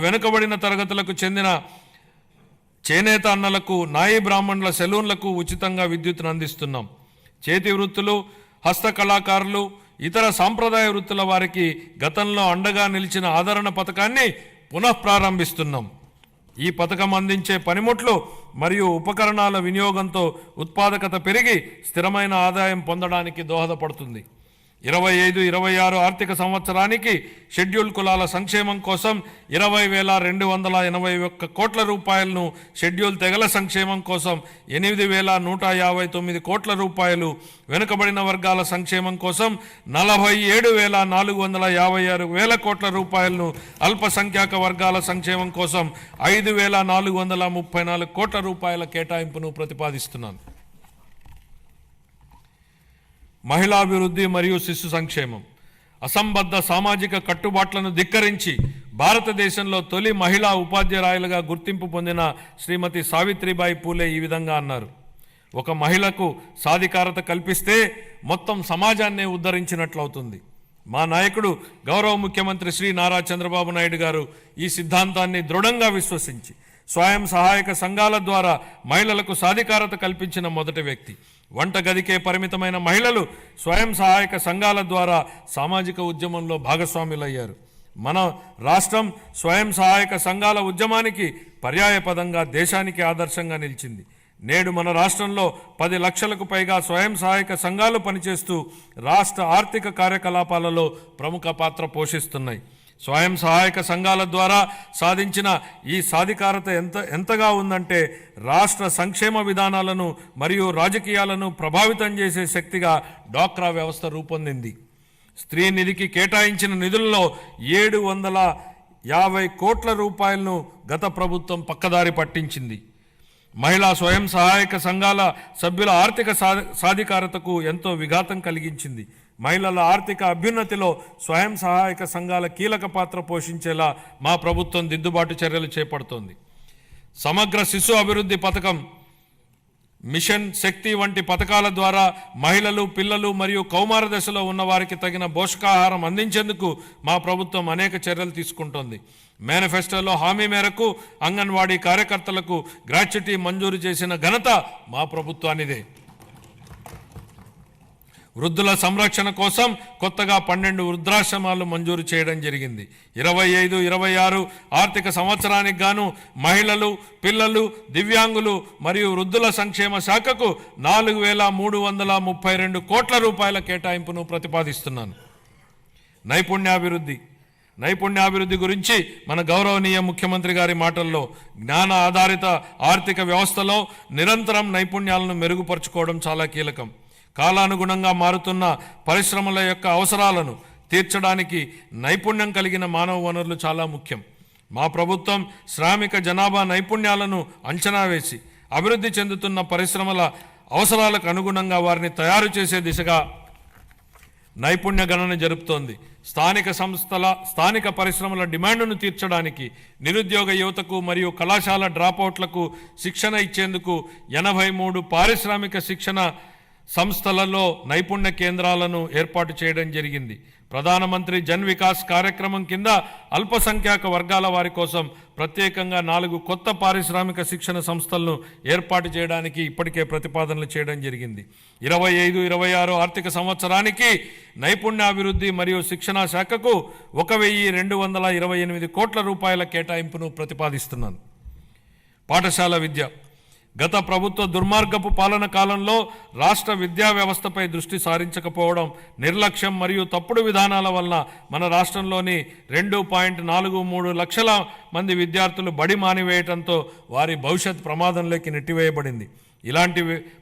వెనుకబడిన తరగతులకు చెందిన చేనేత అన్నలకు, నాయి బ్రాహ్మణుల సెలూన్లకు ఉచితంగా విద్యుత్తును అందిస్తున్నాం. చేతి వృత్తులు, హస్తకళాకారులు, ఇతర సాంప్రదాయ వృత్తుల వారికి గతంలో అండగా నిలిచిన ఆదరణ పథకాన్ని పునఃప్రారంభిస్తున్నాం. ఈ పథకం అందించే పనిముట్లు మరియు ఉపకరణాల వినియోగంతో ఉత్పాదకత పెరిగి స్థిరమైన ఆదాయం పొందడానికి దోహదపడుతుంది. 25-26 ఆర్థిక సంవత్సరానికి షెడ్యూల్ కులాల సంక్షేమం కోసం 20,281 కోట్ల రూపాయలను, షెడ్యూల్ తెగల సంక్షేమం కోసం 8,159 కోట్ల రూపాయలు, వెనుకబడిన వర్గాల సంక్షేమం కోసం 47,456 కోట్ల రూపాయలను, అల్పసంఖ్యాక వర్గాల సంక్షేమం కోసం 5,434 కోట్ల రూపాయల కేటాయింపును ప్రతిపాదిస్తున్నాను. మహిళాభివృద్ధి మరియు శిశు సంక్షేమం. అసంబద్ధ సామాజిక కట్టుబాట్లను ధిక్కరించి భారతదేశంలో తొలి మహిళా ఉపాధ్యాయులుగా గుర్తింపు పొందిన శ్రీమతి సావిత్రిబాయి పూలే ఈ విధంగా అన్నారు: ఒక మహిళకు సాధికారత కల్పిస్తే మొత్తం సమాజాన్నే ఉద్ధరించినట్లవుతుంది. మా నాయకుడు గౌరవ ముఖ్యమంత్రి శ్రీ నారా చంద్రబాబు నాయుడు గారు ఈ సిద్ధాంతాన్ని దృఢంగా విశ్వసించి స్వయం సహాయక సంఘాల ద్వారా మహిళలకు సాధికారత కల్పించిన మొదటి వ్యక్తి. వంటగదికే పరిమితమైన మహిళలు స్వయం సహాయక సంఘాల ద్వారా సామాజిక ఉద్యమంలో భాగస్వాములయ్యారు. మన రాష్ట్రం స్వయం సహాయక సంఘాల ఉద్యమానికి పర్యాయపదంగా దేశానికి ఆదర్శంగా నిలిచింది. నేడు మన రాష్ట్రంలో 10 లక్షలకు పైగా స్వయం సహాయక సంఘాలు పనిచేస్తూ రాష్ట్ర ఆర్థిక కార్యకలాపాలలో ప్రముఖ పాత్ర పోషిస్తున్నాయి. స్వయం సహాయక సంఘాల ద్వారా సాధించిన ఈ సాధికారత ఎంతగా ఉందంటే రాష్ట్ర సంక్షేమ విధానాలను మరియు రాజకీయాలను ప్రభావితం చేసే శక్తిగా డ్వాక్రా వ్యవస్థ రూపొందింది. స్త్రీ నిధికి కేటాయించిన నిధుల్లో 750 కోట్ల రూపాయలను గత ప్రభుత్వం పక్కదారి పట్టించింది. మహిళా స్వయం సహాయక సంఘాల సభ్యుల ఆర్థిక సాధికారతకు ఎంతో విఘాతం కలిగించింది. మహిళల ఆర్థిక అభ్యున్నతిలో స్వయం సహాయక సంఘాల కీలక పాత్ర పోషించేలా మా ప్రభుత్వం దిద్దుబాటు చర్యలు చేపడుతోంది. సమగ్ర శిశు అభివృద్ధి పథకం, మిషన్ శక్తి వంటి పథకాల ద్వారా మహిళలు, పిల్లలు మరియు కౌమార దశలో ఉన్నవారికి తగిన పోషకాహారం అందించేందుకు మా ప్రభుత్వం అనేక చర్యలు తీసుకుంటోంది. మేనిఫెస్టోలో హామీ మేరకు అంగన్వాడీ కార్యకర్తలకు గ్రాట్యుటీ మంజూరు చేసిన ఘనత మా ప్రభుత్వానిదే. వృద్ధుల సంరక్షణ కోసం కొత్తగా 12 వృద్ధాశ్రమాలు మంజూరు చేయడం జరిగింది. 25-26 ఆర్థిక సంవత్సరానికి గాను మహిళలు, పిల్లలు, దివ్యాంగులు మరియు వృద్ధుల సంక్షేమ శాఖకు 4,332 కోట్ల రూపాయల కేటాయింపును ప్రతిపాదిస్తున్నాను. నైపుణ్యాభివృద్ధి గురించి మన గౌరవనీయ ముఖ్యమంత్రి గారి మాటల్లో, జ్ఞాన ఆధారిత ఆర్థిక వ్యవస్థలో నిరంతరం నైపుణ్యాలను మెరుగుపరుచుకోవడం చాలా కీలకం. కాలానుగుణంగా మారుతున్న పరిశ్రమల యొక్క అవసరాలను తీర్చడానికి నైపుణ్యం కలిగిన మానవ వనరులు చాలా ముఖ్యం. మా ప్రభుత్వం శ్రామిక జనాభా నైపుణ్యాలను అంచనా వేసి అభివృద్ధి చెందుతున్న పరిశ్రమల అవసరాలకు అనుగుణంగా వారిని తయారు చేసే దిశగా నైపుణ్య గణన జరుపుతోంది. స్థానిక పరిశ్రమల డిమాండ్ను తీర్చడానికి నిరుద్యోగ యువతకు మరియు కళాశాల డ్రాపౌట్లకు శిక్షణ ఇచ్చేందుకు 83 పారిశ్రామిక శిక్షణ సంస్థలలో నైపుణ్య కేంద్రాలను ఏర్పాటు చేయడం జరిగింది. ప్రధానమంత్రి జన్ వికాస్ కార్యక్రమం కింద అల్పసంఖ్యాక వర్గాల వారి కోసం ప్రత్యేకంగా 4 కొత్త పారిశ్రామిక శిక్షణ సంస్థలను ఏర్పాటు చేయడానికి ఇప్పటికే ప్రతిపాదనలు చేయడం జరిగింది. 25-26 ఆర్థిక సంవత్సరానికి నైపుణ్యాభివృద్ధి మరియు శిక్షణ శాఖకు 1,228 కోట్ల రూపాయల కేటాయింపును ప్రతిపాదిస్తున్నాను. పాఠశాల విద్య. గత ప్రభుత్వ దుర్మార్గపు పాలన కాలంలో రాష్ట్ర విద్యా వ్యవస్థపై దృష్టి సారించకపోవడం, నిర్లక్ష్యం మరియు తప్పుడు విధానాల వలన మన రాష్ట్రంలోని 2.43 లక్షల మంది విద్యార్థులు బడి మానివేయడంతో వారి భవిష్యత్ ప్రమాదంలోకి నెట్టివేయబడింది. ఇలాంటి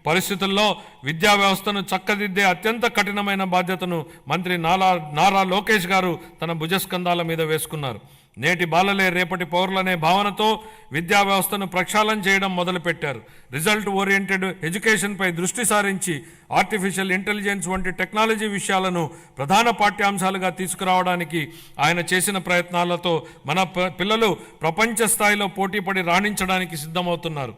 పరిస్థితుల్లో విద్యా వ్యవస్థను చక్కదిద్దే అత్యంత కఠినమైన బాధ్యతను మంత్రి నారా లోకేష్ గారు తన భుజస్కంధాల మీద వేసుకున్నారు. నేటి బాలలే రేపటి పౌరులనే భావనతో విద్యా వ్యవస్థను ప్రక్షాళన చేయడం మొదలుపెట్టారు. రిజల్ట్ ఓరియంటెడ్ ఎడ్యుకేషన్పై దృష్టి సారించి ఆర్టిఫిషియల్ ఇంటెలిజెన్స్ వంటి టెక్నాలజీ విషయాలను ప్రధాన పాఠ్యాంశాలుగా తీసుకురావడానికి ఆయన చేసిన ప్రయత్నాలతో మన పిల్లలు ప్రపంచ స్థాయిలో పోటీపడి రాణించడానికి సిద్ధమవుతున్నారు.